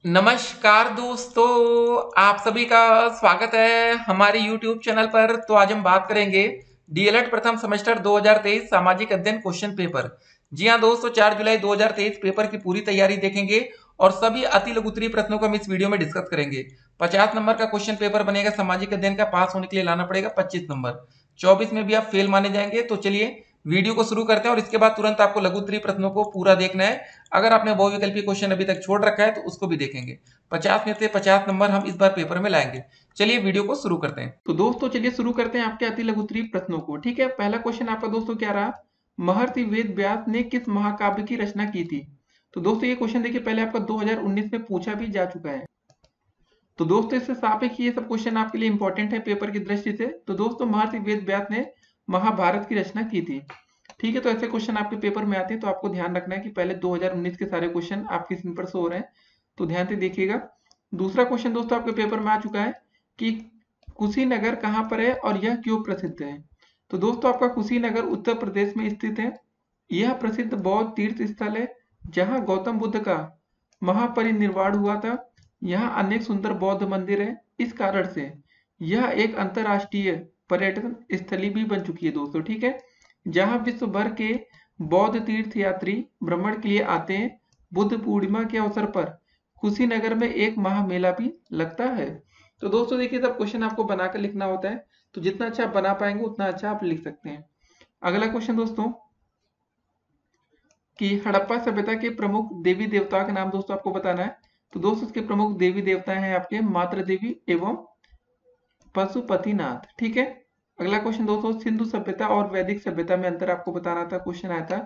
नमस्कार दोस्तों, आप सभी का स्वागत है हमारे YouTube चैनल पर। तो आज हम बात करेंगे डीएलएड प्रथम सेमेस्टर 2023 सामाजिक अध्ययन क्वेश्चन पेपर। जी हाँ दोस्तों, 4 जुलाई 2023 पेपर की पूरी तैयारी देखेंगे और सभी अति लघु उत्तरीय प्रश्नों को हम इस वीडियो में डिस्कस करेंगे। 50 नंबर का क्वेश्चन पेपर बनेगा सामाजिक अध्ययन का। पास होने के लिए लाना पड़ेगा 25 नंबर। 24 में भी आप फेल माने जाएंगे। तो चलिए वीडियो को शुरू करते हैं और इसके बाद तुरंत आपको लघु उत्तरीय प्रश्नों को पूरा देखना है। अगर आपने बहुविकल्पीय क्वेश्चन अभी तक छोड़ रखा है तो उसको भी देखेंगे। 50 में से 50 नंबर हम इस बार पेपर में लाएंगे। चलिए वीडियो को शुरू करते हैं। तो दोस्तों चलिए शुरू करते हैं आपके अति लघु उत्तरीय प्रश्नों को। ठीक है, पहला क्वेश्चन आपका दोस्तों क्या रहा? महर्षि वेद व्यास ने किस महाकाव्य की रचना की थी? तो दोस्तों ये क्वेश्चन देखिए पहले आपका 2019 में पूछा भी जा चुका है। तो दोस्तों इससे साफ है कि ये सब क्वेश्चन आपके लिए इंपॉर्टेंट है पेपर की दृष्टि से। तो दोस्तों महर्षि वेद व्यास ने महाभारत की रचना की थी। ठीक है, तो ऐसे क्वेश्चन आपके पेपर में आते हैं तो आपको ध्यान रखना है कि पहले 2019 के सारे क्वेश्चन आपकी स्क्रीन पर शो हो रहे हैं, तो ध्यान से देखिएगा। दूसरा क्वेश्चन दोस्तों आपके पेपर में आ चुका है कि कुशीनगर कहाँ पर है और यह क्यों प्रसिद्ध है? तो दोस्तों आपका कुशीनगर उत्तर प्रदेश में स्थित है। यह प्रसिद्ध बौद्ध तीर्थ स्थल है जहाँ गौतम बुद्ध का महापरिनिर्वाण हुआ था। यहाँ अनेक सुंदर बौद्ध मंदिर है। इस कारण से यह एक अंतरराष्ट्रीय पर्यटन स्थली भी बन चुकी है दोस्तों। ठीक है, जहाँ विश्व भर के बौद्ध तीर्थ यात्री भ्रमण के लिए आते हैं। बुद्ध पूर्णिमा के अवसर पर कुशीनगर में एक महामेला भी लगता है। तो दोस्तों देखिए सब क्वेश्चन आपको बनाकर लिखना होता है, तो जितना अच्छा आप बना पाएंगे उतना अच्छा आप लिख सकते हैं। अगला क्वेश्चन दोस्तों कि हड़प्पा सभ्यता के प्रमुख देवी देवताओं के नाम दोस्तों आपको बताना है। तो दोस्तों इसके प्रमुख देवी देवता हैं आपके मातृ देवी एवं पशुपतिनाथ। ठीक है, अगला क्वेश्चन दोस्तों सिंधु सभ्यता और वैदिक सभ्यता में अंतर आपको बताना था, क्वेश्चन आया था।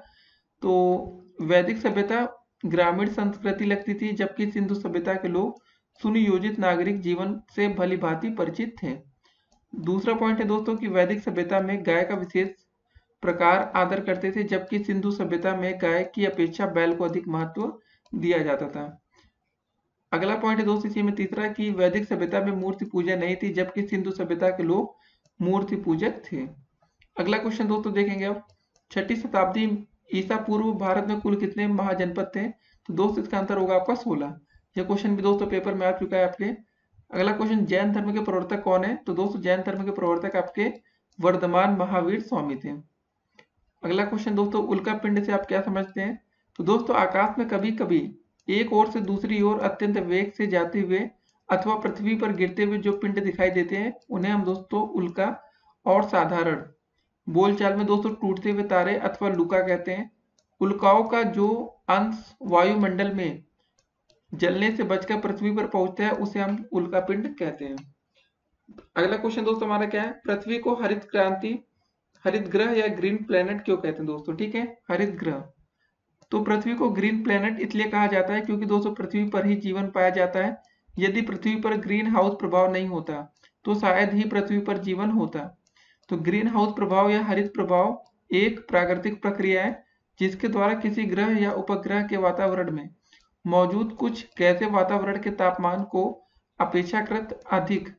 तो वैदिक सभ्यता ग्रामीण संस्कृति लगती थी, जबकि सिंधु सभ्यता के लोग सुनियोजित नागरिक जीवन से भली भांति परिचित थे। दूसरा पॉइंट है दोस्तों कि वैदिक सभ्यता में गाय का विशेष प्रकार आदर करते थे, जबकि सिंधु सभ्यता में गाय की अपेक्षा बैल को अधिक महत्व दिया जाता था। अगला पॉइंट है दोस्तों इसी में तीसरा कि वैदिक सभ्यता में मूर्ति पूजा नहीं थी, जबकि सिंधु सभ्यता के लोग मूर्ति पूजक थे। अगला क्वेश्चन दोस्तों देखेंगे अब, 6ठी शताब्दी ईसा पूर्व भारत में कुल कितने महाजनपद थे? तो दोस्तों इसका आंसर होगा आपका 16। यह क्वेश्चन भी दोस्तों पेपर में आ चुका है आपके। अगला क्वेश्चन जैन धर्म के प्रवर्तक कौन है? तो दोस्तों जैन धर्म के प्रवर्तक आपके वर्धमान महावीर स्वामी थे। अगला क्वेश्चन दोस्तों उल्का पिंड से आप क्या समझते हैं? तो दोस्तों आकाश में कभी कभी एक ओर से दूसरी ओर अत्यंत वेग से जाते हुए अथवा पृथ्वी पर गिरते हुए जो पिंड दिखाई देते हैं उन्हें हम दोस्तों उल्का और साधारण बोलचाल में दोस्तों टूटते हुए तारे अथवा लुका कहते हैं। उल्काओं का जो अंश वायुमंडल में जलने से बचकर पृथ्वी पर पहुंचता है उसे हम उल्का पिंड कहते हैं। अगला क्वेश्चन दोस्तों हमारा क्या है? पृथ्वी को हरित क्रांति हरित ग्रह या ग्रीन प्लेनेट क्यों कहते हैं दोस्तों? ठीक है, हरित ग्रह। तो पृथ्वी को ग्रीन प्लेनेट इसलिए कहा जाता है क्योंकि दोस्तों पृथ्वी पर ही जीवन पाया जाता है। यदि पृथ्वी पर ग्रीन हाउस प्रभाव नहीं होता तो शायद ही पृथ्वी पर जीवन होता। तो ग्रीन हाउस प्रभाव या हरित प्रभाव एक प्राकृतिक प्रक्रिया है जिसके द्वारा किसी ग्रह या उपग्रह के वातावरण में मौजूद कुछ गैसीय वातावरण के तापमान को अपेक्षाकृत अधिक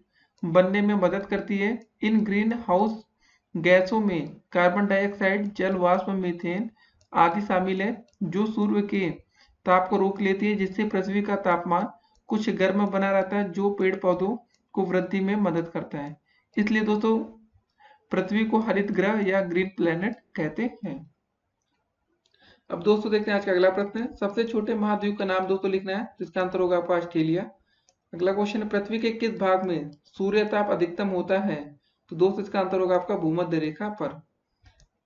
बनने में मदद करती है। इन ग्रीन हाउस गैसों में कार्बन डाइऑक्साइड, जल वाष्प, मीथेन आदि शामिल है जो सूर्य के ताप को रोक लेती है, जिससे पृथ्वी का तापमान कुछ गर्म बना रहता है जो पेड़ पौधों को वृद्धि में मदद करता है। इसलिए दोस्तों पृथ्वी को हरित ग्रह या ग्रीन प्लेनेट कहते हैं। अब दोस्तों देखते हैं आज का अगला प्रश्न है, सबसे छोटे महाद्वीप का नाम दोस्तों लिखना है, तो इसका आंसर होगा आपका ऑस्ट्रेलिया। अगला क्वेश्चन है पृथ्वी के किस भाग में सूर्य ताप अधिकतम होता है? तो दोस्तों इसका आंसर होगा आपका भूमध्य रेखा पर।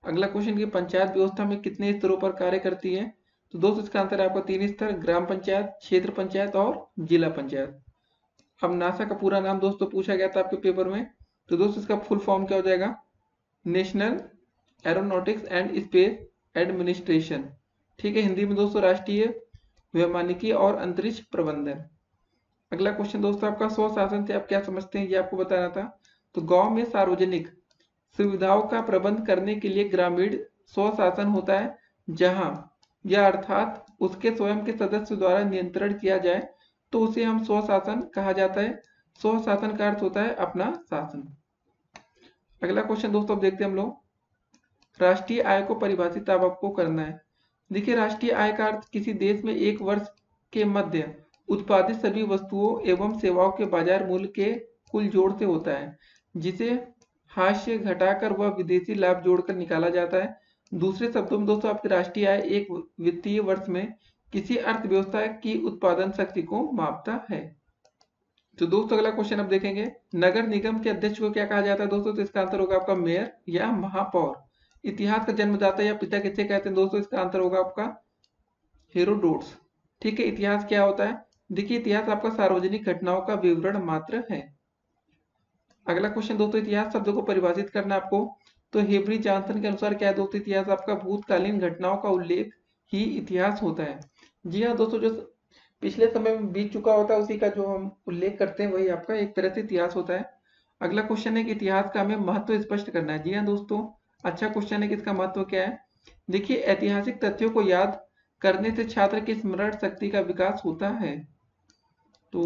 अगला क्वेश्चन की पंचायत व्यवस्था में कितने स्तरों पर कार्य करती है? तो दोस्तों इसका आंसर है आपका 3 स्तर, ग्राम पंचायत, क्षेत्र पंचायत और जिला पंचायत। अब नासा का पूरा नाम दोस्तों पूछा गया था आपके पेपर में, तो दोस्तों इसका फुल फॉर्म क्या हो जाएगा? National aeronautics and space administration. ठीक है, हिंदी में दोस्तों राष्ट्रीय वैमानिकी और अंतरिक्ष प्रबंधन। अगला क्वेश्चन दोस्तों आपका स्वशासन से आप क्या समझते हैं, ये आपको बताना था। तो गांव में सार्वजनिक सुविधाओं का प्रबंध करने के लिए ग्रामीण स्वशासन होता है, जहां यह अर्थात उसके स्वयं के सदस्य द्वारा नियंत्रण किया जाए तो उसे हम स्वशासन कहा जाता है। स्वशासन का अर्थ होता है अपना शासन। अगला क्वेश्चन दोस्तों अब देखते हैं हम लोग, राष्ट्रीय आय को परिभाषित अब आपको करना है। देखिए राष्ट्रीय आय का अर्थ किसी देश में एक वर्ष के मध्य उत्पादित सभी वस्तुओं एवं सेवाओं के बाजार मूल्य के कुल जोड़ से होता है, जिसे हास्य घटाकर व विदेशी लाभ जोड़कर निकाला जाता है। दूसरे शब्दों में दोस्तों आपकी राष्ट्रीय आय एक वित्तीय वर्ष में किसी अर्थव्यवस्था की उत्पादन शक्ति को मापता है। तो दोस्तों अगला क्वेश्चन अब देखेंगे, नगर निगम के अध्यक्ष को क्या कहा जाता है दोस्तों? तो इसका आंसर होगा आपका मेयर या महापौर। इतिहास का जन्मदाता या पिता किसे कहते हैं दोस्तों? इसका आंसर होगा आपका हेरोडोट्स। ठीक है, इतिहास क्या होता है? देखिए, इतिहास आपका सार्वजनिक घटनाओं का विवरण मात्र है। अगला क्वेश्चन दोस्तों, इतिहास शब्द को परिभाषित करना आपको। तो हेबरी जॉनसन के अनुसार क्या है दोस्तों? इतिहास आपका भूतकालीन घटनाओं का उल्लेख ही इतिहास होता है। जी हाँ दोस्तों, जो पिछले समय में बीत चुका होता है उसी का जो हम उल्लेख करते हैं वही आपका एक तरह से इतिहास होता है। अगला क्वेश्चन है कि इतिहास का हमें महत्व स्पष्ट करना है। जी हाँ दोस्तों, अच्छा क्वेश्चन है कि इसका महत्व क्या है। देखिए, ऐतिहासिक तथ्यों को याद करने से छात्र की स्मरण शक्ति का विकास होता है। तो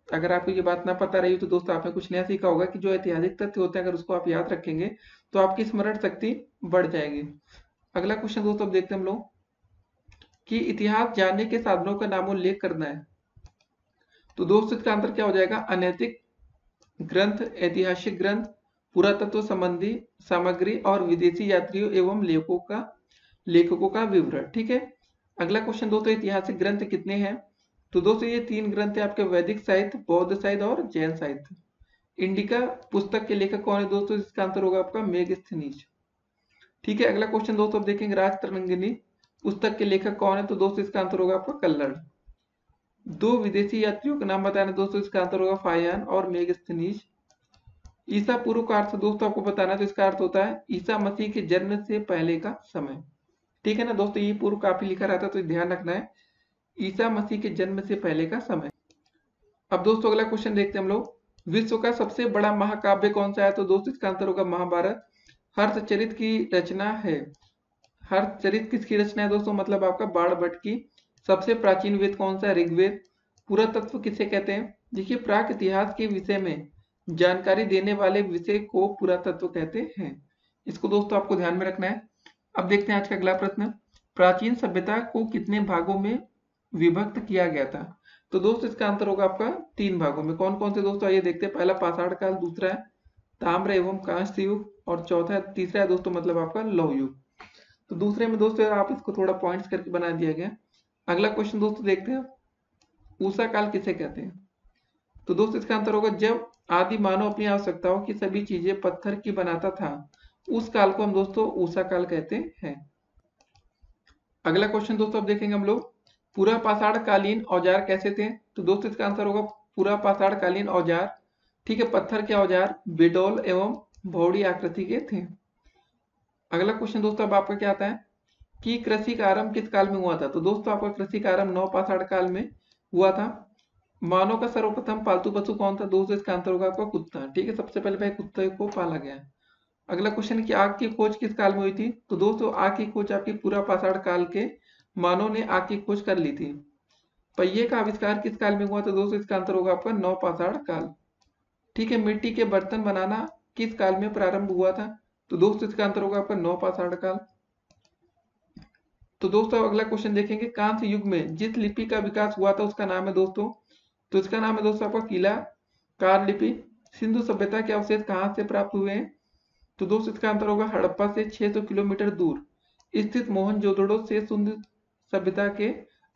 अगर आपको ये बात ना पता रही हो तो दोस्तों आपने कुछ नया सीखा होगा कि जो ऐतिहासिक तथ्य होते हैं अगर उसको आप याद रखेंगे तो आपकी स्मरण शक्ति बढ़ जाएगी। अगला क्वेश्चन दोस्तों अब देखते हैं हम लोग कि इतिहास जानने के साधनों का नामोल्लेख करना है। तो दोस्तों इसका आंसर क्या हो जाएगा? अनैतिक ग्रंथ, ऐतिहासिक ग्रंथ, पुरातत्व संबंधी सामग्री और विदेशी यात्रियों एवं लेखकों का विवरण। ठीक है, अगला क्वेश्चन दोस्तों, ऐतिहासिक ग्रंथ कितने हैं? तो दोस्तों ये 3 ग्रंथ है आपके, वैदिक साहित्य, बौद्ध साहित्य और जैन साहित्य। इंडिका पुस्तक के लेखक कौन है दोस्तों? इसका आंसर होगा आपका मेगस्थनीज। ठीक है, अगला क्वेश्चन दोस्तों अब देखेंगे, राजतरंगिणी पुस्तक के लेखक कौन है? तो दोस्तों इसका आंसर होगा आपका कल्लड़। 2 विदेशी यात्रियों का नाम बताना दोस्तों, इसका आंसर होगा फायान और मेगस्थनीज। ईसा पूर्व का अर्थ दोस्तों आपको बताना है, तो इसका अर्थ होता है ईसा मसीह के जन्म से पहले का समय। ठीक है ना दोस्तों, ये पूर्व काफी लिखा रहता है तो ध्यान रखना है, ईसा मसीह के जन्म से पहले का समय। अब दोस्तों अगला क्वेश्चन देखते हैं हम लोग, विश्व का सबसे बड़ा महाकाव्य कौन सा है? तो दोस्तों इसका आंसर होगा महाभारत। हर्षचरित की रचना है। हर्षचरित किसकी रचना है दोस्तों? मतलब आपका बाणभट्ट की। सबसे प्राचीन वेद कौन सा है? ऋग्वेद। पुरातत्व किसे कहते हैं? देखिए, प्राक इतिहास के विषय में जानकारी देने वाले विषय को पुरातत्व कहते हैं। इसको दोस्तों आपको ध्यान में रखना है। अब देखते हैं आज का अगला प्रश्न, प्राचीन सभ्यता को कितने भागों में विभक्त किया गया था? तो दोस्तों इसका आंसर होगा आपका 3 भागों में। कौन कौन से दोस्तों? आइए देखते हैं। पहला पाषाण काल, दूसरा है ताम्र एवं कांस्य युग और तीसरा है दोस्तों मतलब आपका लौह युग। तो दूसरे में दोस्तों आप इसको थोड़ा पॉइंट्स करके बना दिया गया। अगला क्वेश्चन दोस्तों देखते हैं, ऊषा काल किसे कहते हैं? तो दोस्तों इसका आंसर होगा जब आदि मानव अपनी आवश्यकताओं की सभी चीजें पत्थर की बनाता था, उस काल को हम दोस्तों ऊषा काल कहते हैं। अगला क्वेश्चन दोस्तों अब देखेंगे हम लोग, पूरा पाषाण कालीन औजार कैसे थे? तो दोस्तों इसका आंसर होगा पूरा पाषाण कालीन औजार, ठीक है, पत्थर के औजार बेडोल एवं भौड़ी आकृति के थे। अगला क्वेश्चन दोस्तों अब आपका क्या आता है कि कृषि का आरंभ किस काल में हुआ था? तो दोस्तों आपका कृषि का आरंभ नवपाषाण काल में हुआ था। मानव का सर्वप्रथम पालतू पशु कौन था? दोस्तों इसका आंसर होगा आपका कुत्ता। ठीक है, सबसे पहले भाई कुत्ते को पाला गया। अगला क्वेश्चन की आग की खोज किस काल में हुई थी? तो दोस्तों आग की खोज आपकी पूरा पाषाण काल के मानव ने आग की खोज कर ली थी। पहिए का आविष्कार किस काल में हुआ? तो दोस्तों इसका आंसर होगा आपका नवपाषाण काल। ठीक है, मिट्टी के बर्तन बनाना किस काल में प्रारंभ हुआ था? तो दोस्तों इसका आंसर होगा आपका नवपाषाण काल। तो दोस्तों अगला क्वेश्चन देखेंगे, कांस्य युग में जिस लिपि का विकास हुआ था उसका नाम है दोस्तों, तो इसका नाम है दोस्तों आपका कीला कार लिपि। सिंधु सभ्यता के अवशेष कहाँ से प्राप्त हुए हैं? तो दोस्तों इसका आंसर होगा हड़प्पा से 600 किलोमीटर दूर स्थित मोहनजोदड़ो से सिंधु सभ्यता के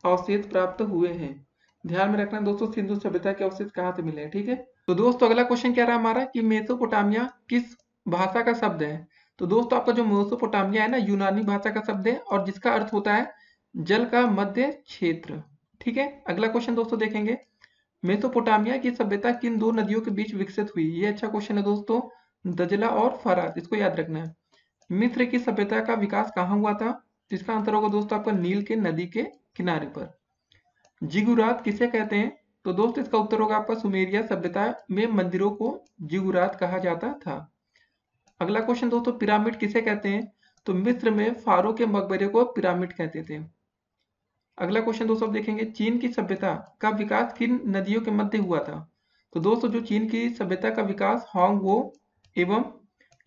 अवशेष प्राप्त हुए हैं। ध्यान में रखना दोस्तों, सिंधु सभ्यता के अवशेष कहाँ से मिले हैं। ठीक है, तो दोस्तों अगला क्वेश्चन क्या रहा हमारा कि मेसोपोटामिया किस भाषा का शब्द है? तो दोस्तों आपका जो मेसोपोटामिया है ना, यूनानी भाषा का शब्द है और जिसका अर्थ होता है जल का मध्य क्षेत्र। ठीक है, अगला क्वेश्चन दोस्तों देखेंगे, मेसोपोटामिया की सभ्यता किन 2 नदियों के बीच विकसित हुई? ये अच्छा क्वेश्चन है दोस्तों, दजला और फरात, इसको याद रखना है। मिस्र की सभ्यता का विकास कहाँ हुआ था? इसका आंसर होगा दोस्तों आपका नील के नदी के किनारे पर। जिगुरात किसे कहते हैं? तो दोस्तों इसका उत्तर होगा आपका सुमेरिया सभ्यता में मंदिरों को जिगुरात कहा जाता था। अगला क्वेश्चन दोस्तों, पिरामिड किसे कहते हैं? तो मिस्र में फारो के मकबरे को पिरामिड कहते थे। अगला क्वेश्चन दोस्तों देखेंगे, चीन की सभ्यता का विकास किन नदियों के मध्य हुआ था? तो दोस्तों जो चीन की सभ्यता का विकास हांगवो एवं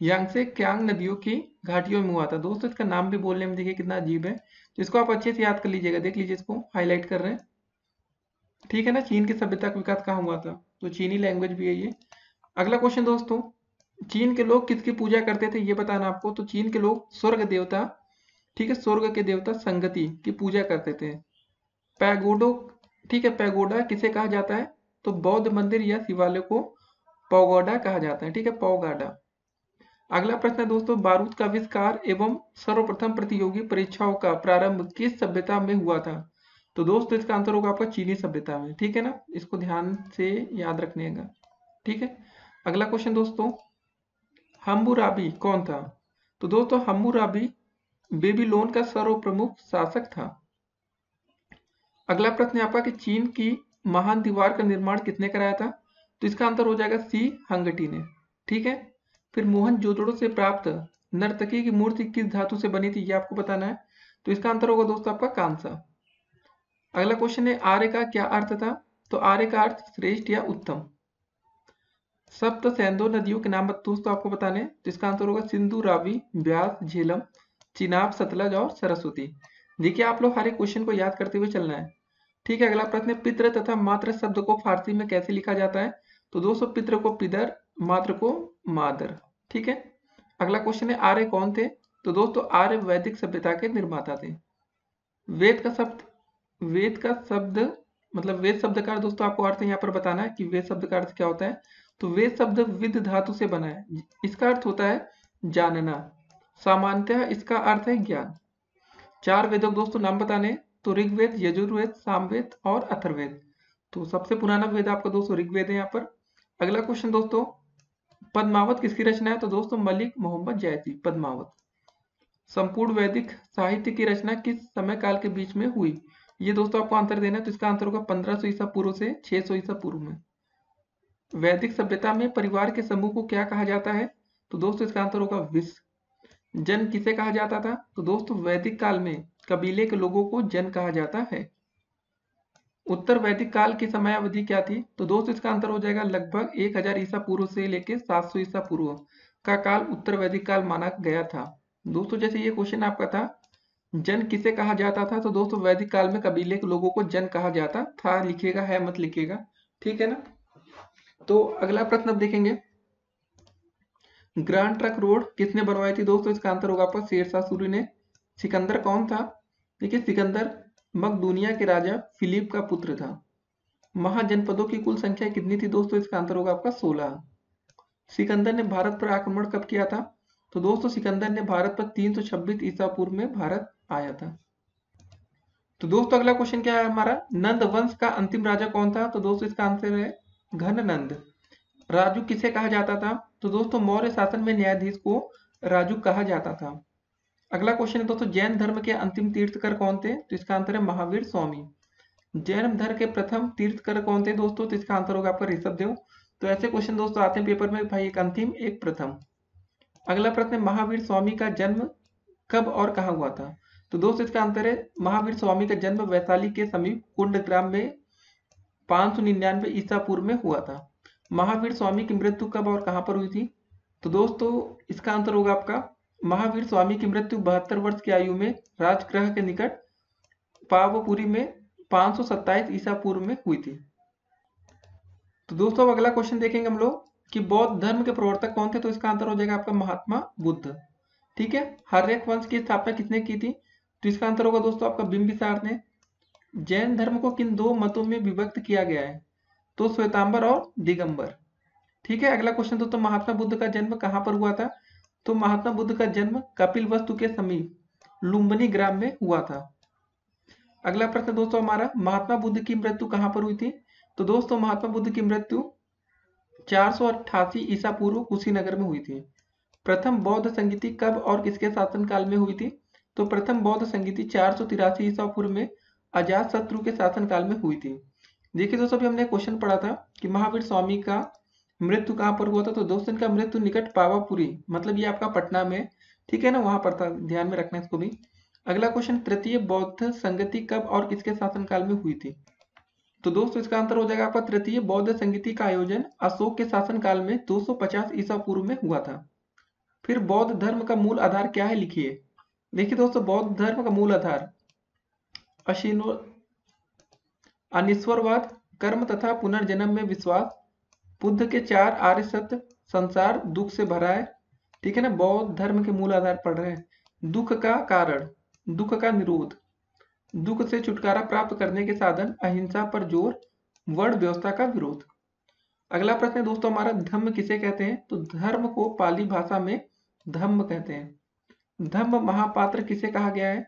यांगसे क्यांग नदियों की घाटियों में हुआ था। दोस्तों इसका नाम भी बोलने में देखिए कितना अजीब है, तो इसको आप अच्छे से याद कर लीजिएगा। देख लीजिए, इसको हाईलाइट कर रहे हैं। ठीक है ना, चीन की सभ्यता का विकास कहाँ हुआ था, तो चीनी लैंग्वेज भी है ये। अगला क्वेश्चन दोस्तों, चीन के लोग किसकी पूजा करते थे ये बताना आपको। तो चीन के लोग स्वर्ग देवता, ठीक है, स्वर्ग के देवता संगति की पूजा करते थे। पैगोडो, ठीक है, पैगोडा किसे कहा जाता है, तो बौद्ध मंदिर या शिवालय को पौगोडा कहा जाता है, ठीक है, पौगाडा। अगला प्रश्न है दोस्तों, बारूद का आविष्कार एवं सर्वप्रथम प्रतियोगी परीक्षाओं का प्रारंभ किस सभ्यता में हुआ था। तो दोस्तों इसका आंसर होगा आपका चीनी सभ्यता में, ठीक है ना, इसको ध्यान से याद रखिएगा, ठीक है। अगला क्वेश्चन दोस्तों, हम्मुराबी कौन था। तो दोस्तों हम्मुराबी बेबीलोन का सर्व प्रमुख शासक था। अगला प्रश्न है आपका कि चीन की महान दीवार का निर्माण किसने कराया था। तो इसका आंसर हो जाएगा सी हंगटी ने, ठीक है। फिर मोहनजोदड़ो से प्राप्त नर्तकी की मूर्ति किस धातु से बनी थी ये आपको बताना है। तो इसका आंसर होगा दोस्तों आपका कांसा। अगला क्वेश्चन है आर्य का क्या अर्थ था। तो आर्य का अर्थ श्रेष्ठ या उत्तम। सप्त सैंधो नदियों के नाम दोस्तों आपको बताने, तो इसका आंसर होगा सिंधु, रावी, ब्यास, झेलम, चिनाब, सतलज और सरस्वती। देखिए आप लोग हर एक क्वेश्चन को याद करते हुए चलना है, ठीक है। अगला प्रश्न है पितृ तथा मातृ शब्द को फारसी में कैसे लिखा जाता है। तो दोस्तों पितृ को पिदर, मातृ को मादर, ठीक है। अगला क्वेश्चन है आर्य कौन थे। तो दोस्तों आर्य वैदिक सभ्यता के निर्माता थे। वेद का शब्द, वेद का शब्द मतलब वेद शब्द का दोस्तों आपको अर्थ यहाँ पर बताना है कि वेद शब्द का अर्थ क्या होता है। तो वेद शब्द विद धातु से बना है, इसका अर्थ होता है जानना, सामान्यतः इसका अर्थ है ज्ञान। चार वेदों के दोस्तों नाम बताने, तो ऋग्वेद, यजुर्वेद, सामवेद और अथर्ववेद। तो सबसे पुराना वेद आपका दोस्तों ऋग्वेद है यहाँ पर। अगला क्वेश्चन दोस्तों, पद्मावत किसकी रचना है। तो दोस्तों मलिक मोहम्मद जैसी पद्मावत। संपूर्ण वैदिक साहित्य की रचना किस समय काल के बीच में हुई, ये दोस्तों आपको आंसर देना है। तो इसका आंसर होगा 1500 ईसा पूर्व से 600 ईसा पूर्व में। वैदिक सभ्यता में परिवार के समूह को क्या कहा जाता है। तो दोस्तों इसका आंसर होगा विश्व। जन किसे कहा जाता था। तो दोस्तों वैदिक काल में कबीले के लोगों को जन कहा जाता है। उत्तर वैदिक काल की समयावधि क्या थी। तो दोस्तों इसका आंसर हो जाएगा लगभग 1000 ईसा पूर्व से लेकर 700 ईसा पूर्व का काल उत्तर वैदिक काल माना गया था। दोस्तों जैसे ये क्वेश्चन आपका था जन किसे कहा जाता था, तो दोस्तों वैदिक काल में कबीले के लोगों को जन कहा जाता था, लिखिएगा, है मत लिखिएगा, ठीक है ना। तो अगला प्रश्न अब देखेंगे, ग्रांड ट्रंक रोड किसने बनवाई थी। दोस्तों इसका आंसर होगा आपका शेरशाह सूरी ने। सिकंदर कौन था। देखिए सिकंदर मकदूनिया के राजा फिलिप का पुत्र था। महाजनपदों की कुल संख्या कितनी थी। दोस्तों इसका आंसर होगा आपका 16। सिकंदर ने भारत पर आक्रमण कब किया था। तो दोस्तों सिकंदर ने भारत पर 326 ईसा पूर्व में भारत आया था। तो दोस्तों अगला क्वेश्चन क्या है हमारा, नंद वंश का अंतिम राजा कौन था। तो दोस्तों इसका आंसर है घननंद। राजू किसे कहा जाता था। तो दोस्तों मौर्य शासन में न्यायाधीश को राजू कहा जाता था। अगला क्वेश्चन है दोस्तों, जैन धर्म के अंतिम तीर्थकर कौन थे। तो इसका आंसर है महावीर स्वामी। जैन धर्म के प्रथम तीर्थकर कौन थे दोस्तों। तो इसका आंसर होगा आपका ऋषभदेव। तो ऐसे क्वेश्चन दोस्तों आते हैं पेपर में, भाई एक अंतिम एक प्रथम। अगला प्रश्न है महावीर स्वामी का जन्म कब और कहाँ हुआ था। तो दोस्तों इसका आंसर है महावीर स्वामी का जन्म वैशाली के समीप कुंडग्राम में 599 ईसा पूर्व में हुआ था। महावीर स्वामी की मृत्यु कब और कहां पर हुई थी। तो दोस्तों इसका आंसर होगा आपका महावीर स्वामी की मृत्यु 72 वर्ष की आयु में राजगृह के निकट पावपुरी में 527 ईसा पूर्व में हुई थी। तो दोस्तों अब अगला क्वेश्चन देखेंगे हम लोग कि बौद्ध धर्म के प्रवर्तक कौन थे। तो इसका आंसर हो जाएगा आपका महात्मा बुद्ध, ठीक है। हर्यक वंश की स्थापना किसने की थी। तो इसका आंसर होगा दोस्तों आपका बिंबिसार ने। जैन धर्म को किन दो मतों में विभक्त किया गया है। तो श्वेतांबर और दिगंबर, ठीक है। अगला क्वेश्चन दोस्तों, महात्मा बुद्ध का जन्म कहां पर हुआ था। तो महात्मा बुद्ध का जन्म कपिलवस्तु के समीप लुम्बिनी ग्राम में हुआ था। अगला प्रश्न दोस्तों हमारा, महात्मा बुद्ध की मृत्यु कहां पर हुई थी। तो दोस्तों महात्मा बुद्ध की मृत्यु 488 ईसा पूर्व कुशीनगर में हुई थी। प्रथम बौद्ध संगीति कब और किसके शासनकाल में हुई थी। तो प्रथम बौद्ध संगीति 483 ईसा पूर्व में अजात शत्रु के शासनकाल में हुई थी। देखिए दोस्तों अभी हमने क्वेश्चन पढ़ा था कि महावीर स्वामी का मृत्यु कहाँ पर हुआ था। तो दोस्तों इनका मृत्यु निकट पावापुरी, मतलब ये आपका पटना में, ठीक है ना, वहां पर था, ध्यान में रखना इसको भी। अगला क्वेश्चन, तृतीय बौद्ध संगति कब और किसके शासनकाल में हुई थी। तो दोस्तों इसका आंसर हो जाएगा आपका तृतीय बौद्ध संगति का आयोजन अशोक के शासनकाल में 250 ईसा पूर्व में हुआ था। फिर बौद्ध धर्म का मूल आधार क्या है, लिखिए। देखिए दोस्तों बौद्ध धर्म का मूल आधार अनिश्वरवाद, कर्म तथा पुनर्जन्म में विश्वास, बुद्ध के 4 आर्य सत्य, संसार दुख से भरा है, ठीक है ना, बौद्ध धर्म के मूल आधार पढ़ रहे हैं, दुख का कारण, दुख का निरोध, दुख से छुटकारा प्राप्त करने के साधन, अहिंसा पर जोर, वर्ण व्यवस्था का विरोध। अगला प्रश्न है दोस्तों हमारा, धम्म किसे कहते हैं? तो धर्म को पाली भाषा में धम्म कहते हैं। धम्म महापात्र किसे कहा गया है?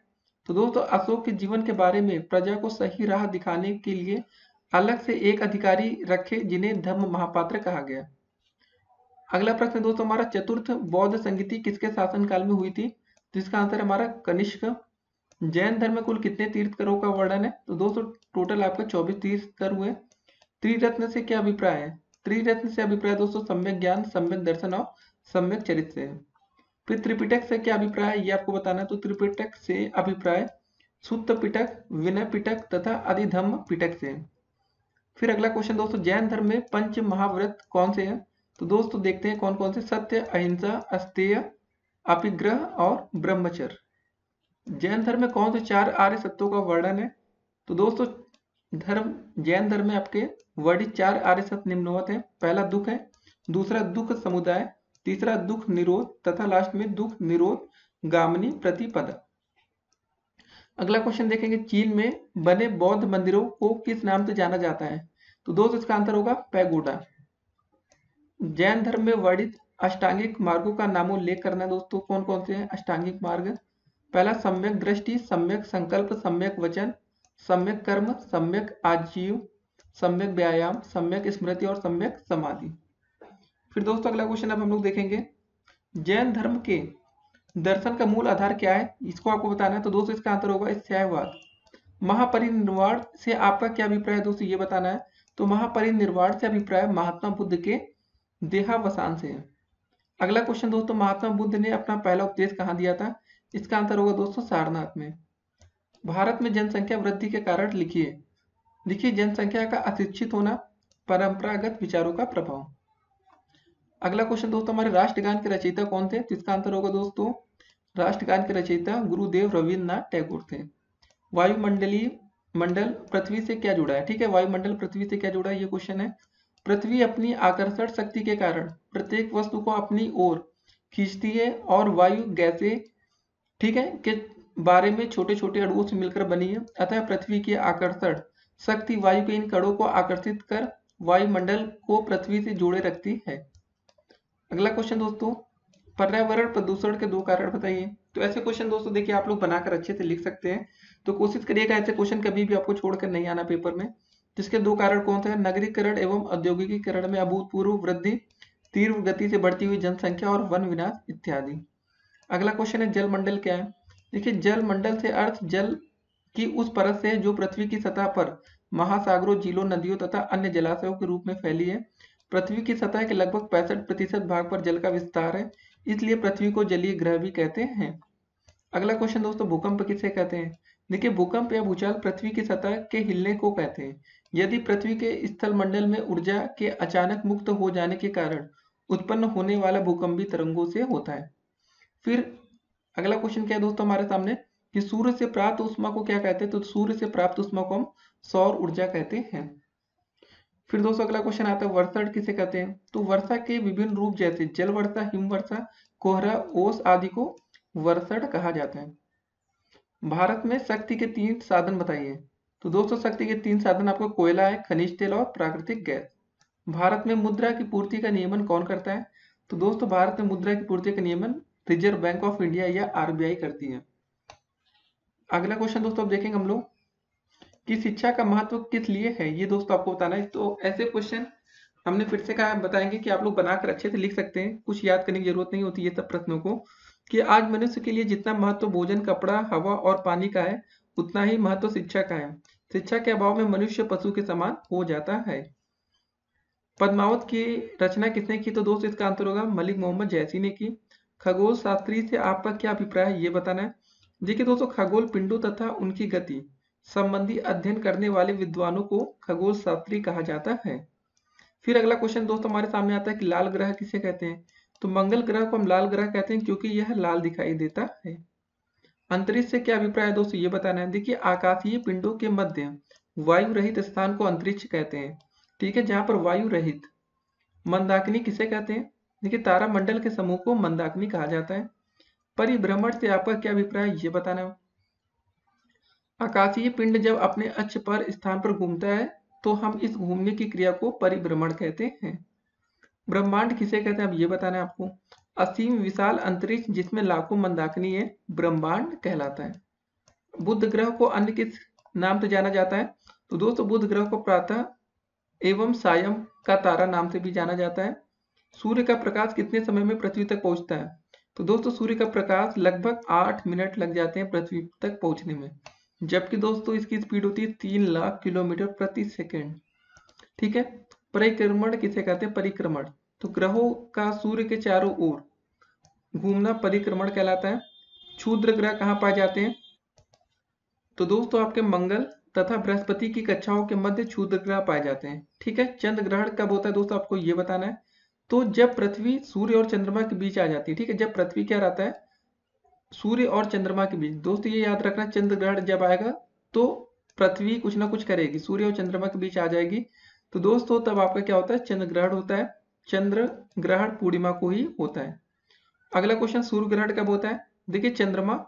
तो दोस्तों अशोक के जीवन के बारे में प्रजा को सही राह दिखाने के लिए अलग से एक अधिकारी रखे जिन्हें धम्म महापात्र कहा गया। अगला प्रश्न दोस्तों हमारा, चतुर्थ बौद्ध संगीति किसके शासनकाल में हुई थी? तो इसका आंसर हमारा कनिष्क। जैन धर्म में कुल कितने तीर्थकरों का वर्णन है? तो दोस्तों टोटल आपका 24 तीर्थकर हुए। त्रिरत्न से क्या अभिप्राय है? त्रिरत्न से अभिप्राय दोस्तों सम्यक ज्ञान, सम्यक दर्शन और सम्यक चरित्र से। फिर त्रिपिटक से क्या अभिप्राय है ये आपको बताना है। तो त्रिपिटक से अभिप्राय सुत्त पिटक, विनय पिटक तथा अधिधम्म पिटक से। फिर अगला क्वेश्चन दोस्तों, जैन धर्म में पंच महाव्रत कौन से हैं? तो दोस्तों देखते हैं कौन कौन से, सत्य, अहिंसा, अस्तेय, अपिग्रह और ब्रह्मचर्य। जैन धर्म में कौन से 4 आर्य सत्यों का वर्णन है? तो दोस्तों जैन धर्म में आपके वर्णित 4 आर्य सत्य निम्नवत है। पहला दुख है, दूसरा दुख समुदाय, तीसरा दुख निरोध तथा लास्ट में दुख निरोध गामिनी प्रतिपदा। अगला क्वेश्चन देखेंगे, चीन में बने बौद्ध मंदिरों को किस नाम से जाना जाता है? तो दोस्तों इसका आंसर होगा पैगोडा। जैन धर्म में वर्णित अष्टांगिक मार्गों का नामोल्लेख करना है दोस्तों, कौन कौन से हैं अष्टांगिक मार्ग? पहला सम्यक दृष्टि, सम्यक संकल्प, सम्यक वचन, सम्यक कर्म, सम्यक आजीव, सम्यक व्यायाम, सम्यक स्मृति और सम्यक समाधि। फिर दोस्तों अगला क्वेश्चन अब हम लोग देखेंगे, जैन धर्म के दर्शन का मूल आधार क्या है, इसको आपको बताना है। तो दोस्तों इसका आंसर होगा न्यायवाद। महापरिनिर्वाण से आपका क्या अभिप्राय है दोस्तों, ये बताना है। तो महापरिनिर्वाण से अभिप्राय महात्मा बुद्ध के देहावसान से है। अगला क्वेश्चन दोस्तों, महात्मा बुद्ध ने अपना पहला उपदेश कहाँ दिया था? इसका आंसर होगा दोस्तों सारनाथ में। भारत में जनसंख्या वृद्धि के कारण लिखिए। देखिए जनसंख्या का अशिक्षित होना, परंपरागत विचारों का प्रभाव। अगला क्वेश्चन दोस्तों, हमारे राष्ट्रगान के रचयिता कौन थे? तो इसका आंसर होगा दोस्तों, राष्ट्रगान के रचयिता गुरुदेव रविन्द्रनाथ टैगोर थे। वायुमंडलीय मंडल पृथ्वी से क्या जुड़ा है? ठीक है, वायुमंडल पृथ्वी से क्या जुड़ा है, ये क्वेश्चन है। पृथ्वी अपनी आकर्षण शक्ति के कारण प्रत्येक वस्तु को अपनी ओर खींचती है और वायु गैसें, ठीक है, के बारे में छोटे छोटे अणुओं से मिलकर बनी है। अतः पृथ्वी की आकर्षण शक्ति वायु के इन कणों को आकर्षित कर वायुमंडल को पृथ्वी से जोड़े रखती है। अगला क्वेश्चन दोस्तों, पर्यावरण प्रदूषण के 2 कारण बताइए। तो ऐसे क्वेश्चन दोस्तों देखिए आप लोग बनाकर अच्छे से लिख सकते हैं, तो कोशिश करिएगा ऐसे क्वेश्चन कभी भी आपको छोड़कर नहीं आना पेपर में। जिसके 2 कारण कौन से हैं? नगरीकरण एवं औद्योगिकीकरण में अभूतपूर्व वृद्धि, तीव्र गति से बढ़ती हुई जनसंख्या और वन विनाश इत्यादि। अगला क्वेश्चन है, जलमंडल क्या है? देखिए जलमंडल से अर्थ जल की उस परत से है जो पृथ्वी की सतह पर महासागरों, झीलों, नदियों तथा अन्य जलाशयों के रूप में फैली है। पृथ्वी की सतह के लगभग 65% भाग पर जल का विस्तार है, इसलिए पृथ्वी को जलीय ग्रह भी कहते हैं। अगला क्वेश्चन दोस्तों, भूकंप किसे कहते हैं? देखिए भूकंप या भूचाल पृथ्वी की सतह के हिलने को कहते हैं। यदि पृथ्वी के स्थल मंडल में ऊर्जा के अचानक मुक्त हो जाने के कारण उत्पन्न होने वाला भूकंपी तरंगों से होता है। फिर अगला क्वेश्चन क्या है दोस्तों हमारे सामने, कि सूर्य से प्राप्त ऊष्मा को क्या कहते हैं? तो सूर्य से प्राप्त ऊष्मा को हम सौर ऊर्जा कहते हैं। फिर दोस्तों अगला क्वेश्चन आता है, वर्षण किसे कहते हैं? तो वर्षा के विभिन्न रूप जैसे जल वर्षा, हिम वर्षा, कोहरा, ओस आदि को वर्षण कहा जाता है। भारत में शक्ति के 3 साधन बताइए। तो दोस्तों शक्ति के 3 साधन आपको कोयला है, खनिज तेल और प्राकृतिक गैस। भारत में मुद्रा की पूर्ति का नियमन कौन करता है? तो दोस्तों भारत में मुद्रा की पूर्ति का नियमन रिजर्व बैंक ऑफ इंडिया या आरबीआई करती है। अगला क्वेश्चन दोस्तों अब देखेंगे हम लोग कि शिक्षा का महत्व किस लिए है, ये दोस्तों आपको बताना है। तो ऐसे क्वेश्चन हमने फिर से कहा बताएंगे कि आप लोग बनाकर अच्छे से लिख सकते हैं, कुछ याद करने की जरूरत नहीं होती ये सब प्रश्नों को, कि आज मनुष्य के लिए जितना महत्व भोजन, कपड़ा, हवा और पानी का है उतना ही महत्व शिक्षा का है। शिक्षा के अभाव में मनुष्य पशु के समान हो जाता है। पद्मावत की रचना किसने की? तो दोस्तों इसका आंसर होगा मलिक मोहम्मद जैसी ने की। खगोल शास्त्री से आपका क्या अभिप्राय है ये बताना है। देखिए दोस्तों खगोल पिंडों तथा उनकी गति संबंधी अध्ययन करने वाले विद्वानों को खगोल शास्त्री कहा जाता है। फिर अगला क्वेश्चन दोस्तों हमारे सामने आता है कि लाल ग्रह किसे कहते हैं? तो मंगल ग्रह को हम लाल ग्रह कहते हैं क्योंकि यह लाल दिखाई देता है। अंतरिक्ष से क्या अभिप्राय है दोस्तों ये बताना है। देखिए आकाशीय पिंडों के मध्य वायु रहित स्थान को अंतरिक्ष कहते हैं। ठीक है, जहां पर वायु रहित। मंदाकिनी किसे कहते हैं? देखिए, तारामंडल के समूह को मंदाकिनी कहा जाता है। परिभ्रमण से आपका क्या अभिप्राय है, ये बताना है। आकाशीय पिंड जब अपने अक्ष पर स्थान पर घूमता है तो हम इस घूमने की क्रिया को परिभ्रमण कहते हैं। ब्रह्मांड किसे कहते हैं, अब ये बताना है आपको। असीम विशाल अंतरिक्ष जिसमें लाखों मंदाकिनी है, ब्रह्मांड कहलाता है। बुध ग्रह को अन्य किस नाम से जाना जाता है? तो दोस्तों, बुध ग्रह को प्रातः एवं सायं का तारा नाम से भी जाना जाता है। सूर्य का प्रकाश कितने समय में पृथ्वी तक पहुंचता है? तो दोस्तों, सूर्य का प्रकाश लगभग 8 मिनट लग जाते हैं पृथ्वी तक पहुंचने में, जबकि दोस्तों इसकी स्पीड होती है 3 लाख किलोमीटर प्रति सेकेंड। ठीक है। परिक्रमण किसे कहते हैं? परिक्रमण, तो ग्रहों का सूर्य के चारों ओर घूमना परिक्रमण कहलाता है। क्षुद्र ग्रह कहाँ पाए जाते हैं? तो दोस्तों, आपके मंगल तथा बृहस्पति की कक्षाओं के मध्य क्षुद्र ग्रह पाए जाते हैं। ठीक है। चंद्र ग्रहण कब होता है दोस्तों, आपको ये बताना है। तो जब पृथ्वी सूर्य और चंद्रमा के बीच आ जाती है। ठीक है, जब पृथ्वी क्या रहता है, सूर्य और चंद्रमा के बीच। दोस्तों, ये याद रखना, चंद्र ग्रहण जब आएगा तो पृथ्वी कुछ ना कुछ करेगी, सूर्य और चंद्रमा के बीच आ जाएगी। तो दोस्तों, तब आपका क्या होता है, चंद्र ग्रहण होता है। चंद्र ग्रहण पूर्णिमा को ही होता है। अगला क्वेश्चन, सूर्य ग्रहण कब होता है? देखिए, चंद्रमा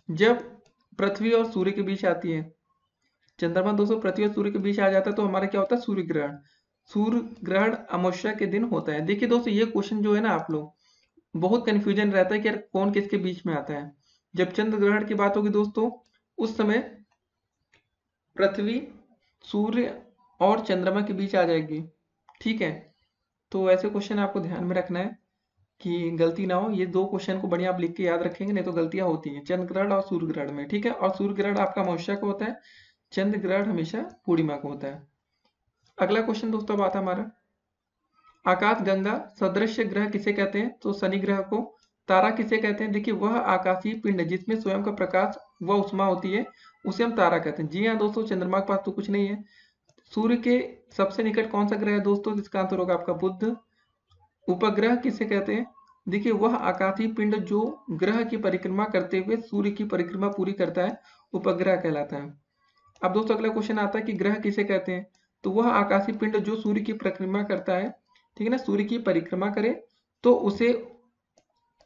जब पृथ्वी और सूर्य के बीच आती है, चंद्रमा दोस्तों पृथ्वी और सूर्य के बीच आ जाता है तो हमारा क्या होता है, सूर्य ग्रहण। सूर्य ग्रहण अमावस्या के दिन होता है। देखिए दोस्तों, ये क्वेश्चन जो है ना, आप लोग बहुत कंफ्यूजन रहता है कि यार कौन किसके बीच में आता है। जब चंद्र ग्रहण की बात होगी दोस्तों, उस समय पृथ्वी सूर्य और चंद्रमा के बीच आ जाएगी। ठीक है, तो ऐसे क्वेश्चन आपको ध्यान में रखना है कि गलती ना हो। ये दो क्वेश्चन को बढ़िया आप लिख के याद रखेंगे, नहीं तो गलतियां होती हैं चंद्र ग्रहण और सूर्य ग्रहण में। ठीक है, और सूर्य ग्रहण आपका अमावस्या को होता है, चंद्र ग्रहण हमेशा पूर्णिमा को होता है। अगला क्वेश्चन दोस्तों अब आता है हमारा, आकाश गंगा सदृश ग्रह किसे कहते हैं? तो शनि ग्रह को। तारा किसे कहते हैं? देखिए, वह आकाशीय पिंड जिसमें स्वयं का प्रकाश व उष्मा होती है, उसे हम तारा कहते हैं। जी हाँ दोस्तों, चंद्रमा के पास तो कुछ नहीं है। सूर्य के सबसे निकट कौन सा ग्रह है दोस्तों? इसका आंसर होगा आपका बुध। उपग्रह किसे कहते हैं? देखिए, वह आकाशीय पिंड जो ग्रह की परिक्रमा करते हुए सूर्य की परिक्रमा पूरी करता है, उपग्रह कहलाता है। अब दोस्तों, अगला क्वेश्चन आता है कि ग्रह किसे कहते हैं? तो वह आकाशीय पिंड जो सूर्य की परिक्रमा करता है। ठीक है ना, सूर्य की परिक्रमा करे तो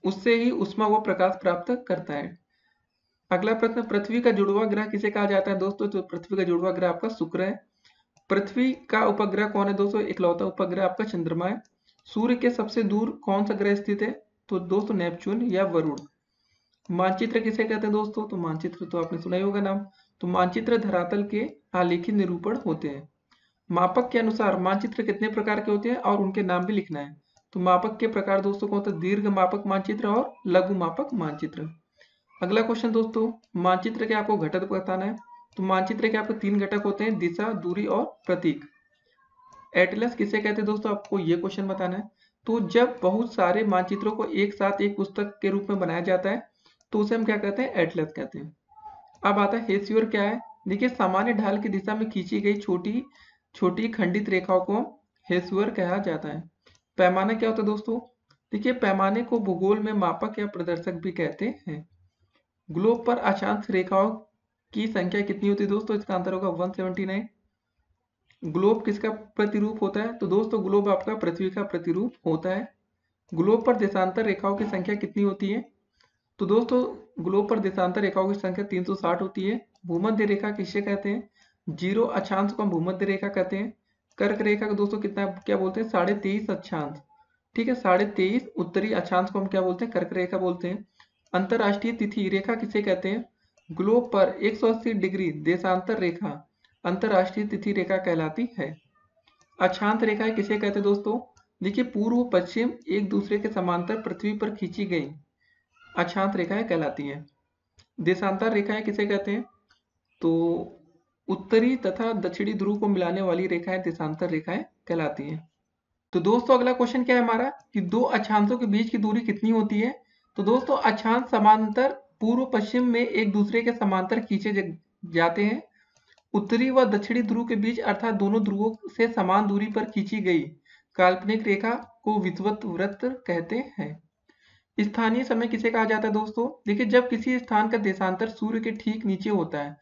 उससे ही उष्मा व प्रकाश प्राप्त करता है। अगला प्रश्न, पृथ्वी का जुड़वा ग्रह किसे कहा जाता है दोस्तों? तो पृथ्वी का जुड़वा ग्रह आपका शुक्र है। पृथ्वी का उपग्रह कौन है दोस्तों? इकलौता उपग्रह आपका चंद्रमा है। सूर्य के सबसे दूर कौन सा ग्रह स्थित है? तो दोस्तों नेपच्यून या वरुण। मानचित्र किसे कहते हैं दोस्तों? तो मानचित्र तो आपने सुना ही होगा नाम। तो मानचित्र धरातल के आलेखी निरूपण होते हैं। मापक के अनुसार मानचित्र कितने प्रकार के होते हैं और उनके नाम भी लिखना है। तो मापक के प्रकार दोस्तों कौन सा? दीर्घ मापक मानचित्र और लघु मापक मानचित्र। अगला क्वेश्चन दोस्तों, मानचित्र के आपको घटक बताना है। तो मानचित्र के आपको 3 घटक होते हैं, दिशा, दूरी और प्रतीक। एटलस किसे कहते हैं दोस्तों? आपको ये क्वेश्चन बताना है। तो जब बहुत सारे मानचित्रों को एक साथ एक पुस्तक के रूप में बनाया जाता है तो उसे हम क्या कहते हैं? एटलस कहते हैं। अब आता है हेसियोर क्या है? देखिए, सामान्य ढाल की दिशा में खींची गई छोटी छोटी खंडित रेखाओं को हेसियोर कहा जाता है। पैमाना क्या होता है दोस्तों? देखिए, पैमाने को भूगोल में मापक या प्रदर्शक भी कहते हैं। ग्लोब पर अक्षांश रेखाओं की संख्या कितनी होती है दोस्तों? इसका आंसर होगा 179। ग्लोब किसका प्रतिरूप होता है? तो दोस्तों, ग्लोब आपका पृथ्वी का प्रतिरूप होता है। ग्लोब पर देशांतर रेखाओं की संख्या कितनी होती है? तो दोस्तों, ग्लोब पर देशांतर रेखाओं की संख्या 360 होती है। भूमध्य रेखा किसे कहते हैं? 0 अक्षांश को हम भूमध्य रेखा कहते हैं। कर्क रेखा को दोस्तों कितना क्या बोलते हैं? 23.5 अक्षांश। ठीक है, 23.5 उत्तरी अक्षांश को हम क्या बोलते हैं? कर्क रेखा बोलते हैं। अंतरराष्ट्रीय तिथि रेखा किसे कहते हैं? ग्लोब पर 180 डिग्री देशांतर रेखा अंतरराष्ट्रीय तिथि रेखा कहलाती है। अक्षांश रेखाएं किसे कहते हैं दोस्तों? देखिए, पूर्व पश्चिम एक दूसरे के समांतर पृथ्वी पर खींची गई अक्षांश रेखाएं कहलाती हैं। देशांतर रेखाएं किसे कहते हैं? तो उत्तरी तथा दक्षिणी ध्रुव को मिलाने वाली रेखाएं देशांतर रेखाएं कहलाती हैं। तो दोस्तों, अगला क्वेश्चन क्या है हमारा कि दो अक्षांशों के बीच की दूरी कितनी होती है? तो दोस्तों, अक्षांश समांतर पूर्व पश्चिम में एक दूसरे के समांतर खींचे जाते हैं। उत्तरी व दक्षिणी ध्रुव के बीच अर्थात दोनों ध्रुवों से समान दूरी पर खींची गई काल्पनिक रेखा को विषुवत वृत्त कहते हैं। स्थानीय समय किसे कहा जाता है दोस्तों? देखिए, जब किसी स्थान का देशांतर सूर्य के ठीक नीचे होता है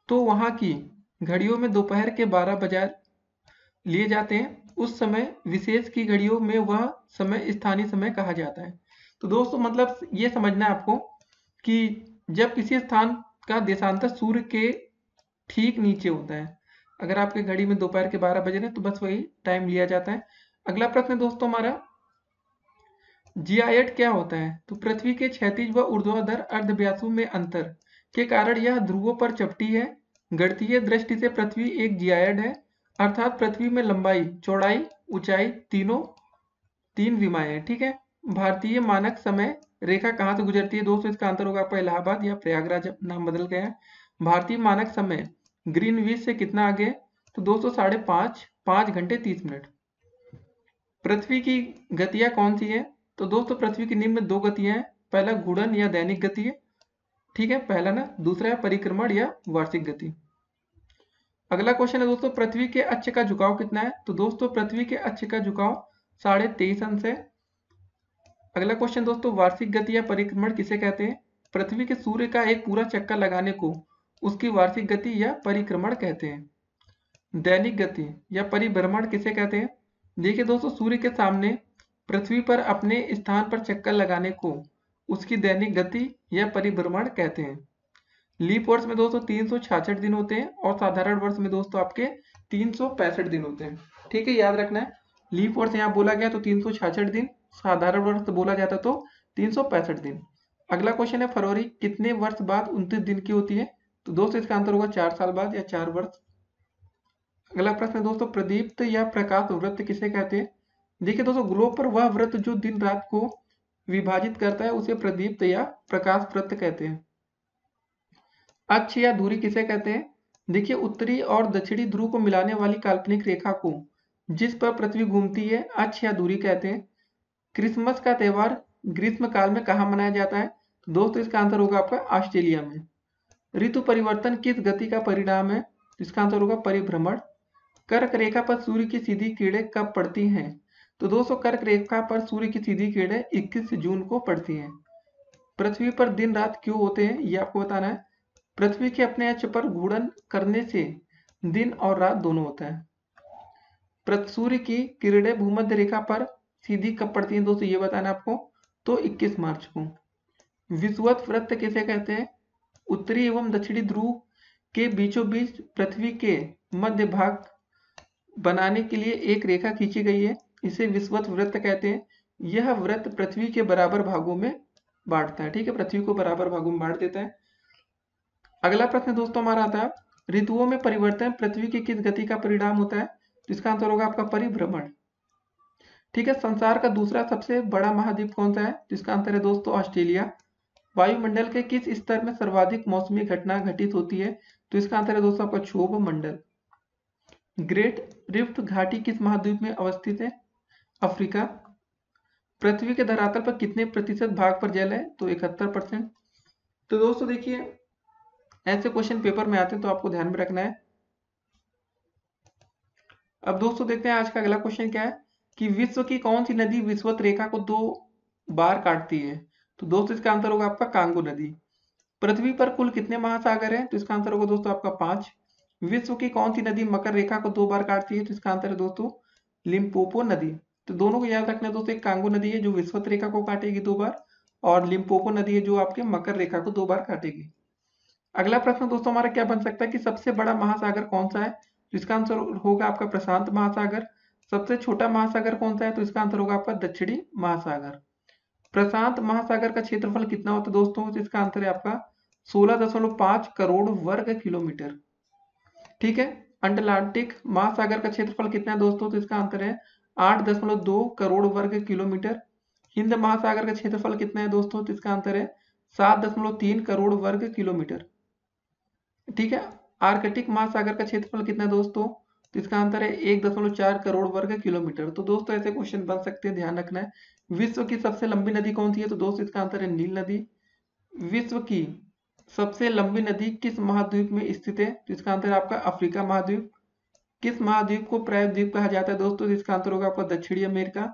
तो वहां की घड़ियों में दोपहर के 12 बजे लिए जाते हैं, उस समय विशेष की घड़ियों में वह समय स्थानीय समय कहा जाता है। तो दोस्तों मतलब ये समझना है आपको कि जब किसी स्थान का देशांतर सूर्य के ठीक नीचे होता है, अगर आपके घड़ी में दोपहर के 12 बजे हैं तो बस वही टाइम लिया जाता है। अगला प्रश्न दोस्तों हमारा, जियाएट क्या होता है? तो पृथ्वी के क्षैतिज व ऊर्ध्वाधर अर्धव्यासों में अंतर के कारण यह ध्रुवों पर चपटी है। गणितीय दृष्टि से पृथ्वी एक जियाएड है, अर्थात पृथ्वी में लंबाई, चौड़ाई, ऊंचाई तीनों तीन विमाएं हैं। ठीक है। भारतीय मानक समय रेखा कहाँ से गुजरती है? दोस्तों इसका आंसर होगा आपका इलाहाबाद या प्रयागराज, नाम बदल गया है। भारतीय मानक समय ग्रीनविच से कितना आगे? तो दोस्तों 5:30 घंटे 30 मिनट। पृथ्वी की गतियां कौन सी है? तो दोस्तों पृथ्वी की निम्न दो गतियां हैं, पहला घूर्णन या दैनिक गति है, ठीक है, पहला ना, दूसरा है परिक्रमण या वार्षिक गति। अगला क्वेश्चन है दोस्तों, पृथ्वी के अक्ष का झुकाव कितना है? तो दोस्तों पृथ्वी के अक्ष का झुकाव 23.5 अंश है। अगला क्वेश्चन दोस्तों, वार्षिक गति या परिक्रमण किसे कहते हैं? पृथ्वी के सूर्य का एक पूरा चक्कर लगाने को उसकी वार्षिक गति या परिक्रमण कहते हैं। दैनिक गति या परिभ्रमण किसे कहते हैं? देखिए दोस्तों, सूर्य के सामने पृथ्वी पर अपने स्थान पर चक्कर लगाने को उसकी दैनिक गति या परिभ्रमण कहते हैं। लीप वर्ष में दोस्तों 366 दिन होते हैं और साधारण वर्ष में दोस्तों आपके 365 दिन होते हैं। ठीक है, याद रखना है, लीप वर्ष यहाँ बोला गया तो 366 दिन, साधारण वर्ष बोला जाता तो 365 दिन। अगला क्वेश्चन है, फरवरी कितने वर्ष बाद 29 दिन की होती है? तो दोस्तों इसका आंसर होगा 4 साल बाद या 4 वर्ष। अगला प्रश्न है दोस्तों, प्रदीप्त या प्रकाश वृत्त किसे कहते हैं? देखिए दोस्तों, ग्लोब पर वह वृत्त जो दिन रात को विभाजित करता है उसे प्रदीप्त या प्रकाश वृत्त कहते हैं। अक्ष या धुरी किसे कहते हैं? देखिए, उत्तरी और दक्षिणी ध्रुव को मिलाने वाली काल्पनिक रेखा को जिस पर पृथ्वी घूमती है अक्ष या धुरी कहते हैं। क्रिसमस का त्योहार ग्रीष्म काल में कहाँ मनाया जाता है? तो दोस्तों इसका आंसर होगा आपका ऑस्ट्रेलिया में। ऋतु परिवर्तन किस गति का परिणाम है? इसका आंसर होगा परिभ्रमण। कर्क रेखा पर सूर्य की सीधी किरणें कब पड़ती हैं? तो दोस्तों कर्क रेखा पर सूर्य की सीधी किरणें 21 जून को पड़ती हैं। पृथ्वी पर दिन रात क्यों होते हैं ये आपको बताना है। पृथ्वी के अपने अक्ष पर घूर्णन करने से दिन और रात दोनों होता है। सूर्य की किरणें भूमध्य रेखा पर सीधी कब पड़ती हैं दोस्तों ये बताना आपको, तो 21 मार्च को। विषुवत वृत्त किसे कहते हैं? उत्तरी एवं दक्षिणी ध्रुव के बीचों बीच पृथ्वी के मध्य भाग बनाने के लिए एक रेखा खींची गई है, इसे विषुवत वृत्त कहते हैं। यह वृत्त पृथ्वी के बराबर भागों में बांटता है। ठीक है, पृथ्वी को बराबर भागों में बांट देता है। अगला प्रश्न दोस्तों हमारा आता है, ऋतुओं में परिवर्तन पृथ्वी की किस गति का परिणाम होता है? तो इसका आंसर होगा आपका परिभ्रमण। ठीक है, संसार का दूसरा सबसे बड़ा महाद्वीप कौन सा है? तो इसका आंसर है दोस्तों ऑस्ट्रेलिया। वायुमंडल के किस स्तर में सर्वाधिक मौसमी घटना घटित होती है? तो इसका आंसर है दोस्तों आपका क्षोभ मंडल। ग्रेट रिफ्ट घाटी किस महाद्वीप में अवस्थित है? अफ्रीका। पृथ्वी के धरातल पर कितने प्रतिशत भाग पर जल है? तो 71%। तो दोस्तों देखिए, ऐसे क्वेश्चन पेपर में आते हैं तो आपको ध्यान में रखना है। अब दोस्तों देखते हैं आज का अगला क्वेश्चन क्या है कि विश्व की कौन सी नदी विषुवत रेखा को 2 बार काटती है? तो दोस्तों इसका आंसर होगा आपका कांगो नदी। पृथ्वी पर कुल कितने महासागर हैं? तो इसका आंसर होगा दोस्तों आपका 5। विश्व की कौन सी नदी मकर रेखा को 2 बार काटती है? तो इसका आंसर है दोस्तों लिम्पोपो नदी। तो दोनों को याद रखना है दोस्तों, एक कांगो नदी है जो विषुवत रेखा को काटेगी 2 बार, और लिम्पोपो नदी है जो आपके मकर रेखा को 2 बार काटेगी। अगला प्रश्न दोस्तों हमारा क्या बन सकता है कि सबसे बड़ा महासागर कौन सा है? तो इसका आंसर होगा आपका प्रशांत महासागर। सबसे छोटा महासागर कौन सा है? तो इसका आंसर होगा आपका दक्षिणी महासागर। प्रशांत महासागर का क्षेत्रफल कितना होता है दोस्तों? तो इसका आंसर है आपका 16.5 करोड़ वर्ग किलोमीटर। ठीक है, अंटार्कटिक महासागर का क्षेत्रफल कितना है दोस्तों? तो इसका आंसर है 8.2 करोड़ वर्ग किलोमीटर। हिंद महासागर का क्षेत्रफल कितना है दोस्तों? तो इसका आंसर है 7.3 करोड़ वर्ग किलोमीटर। ठीक है, आर्कटिक महासागर का क्षेत्रफल कितना है दोस्तों? तो इसका आंसर है 1.4 करोड़ वर्ग किलोमीटर। तो दोस्तों ऐसे क्वेश्चन बन सकते हैं, ध्यान रखना है। विश्व की सबसे लंबी नदी कौन सी है? तो दोस्तों इसका आंसर है नील नदी। विश्व की सबसे लंबी नदी किस महाद्वीप में स्थित है? तो इसका आंसर है आपका अफ्रीका महाद्वीप। किस महाद्वीप को प्रायद्वीप कहा जाता है दोस्तों? तो इसका आंसर होगा आपका दक्षिणी अमेरिका।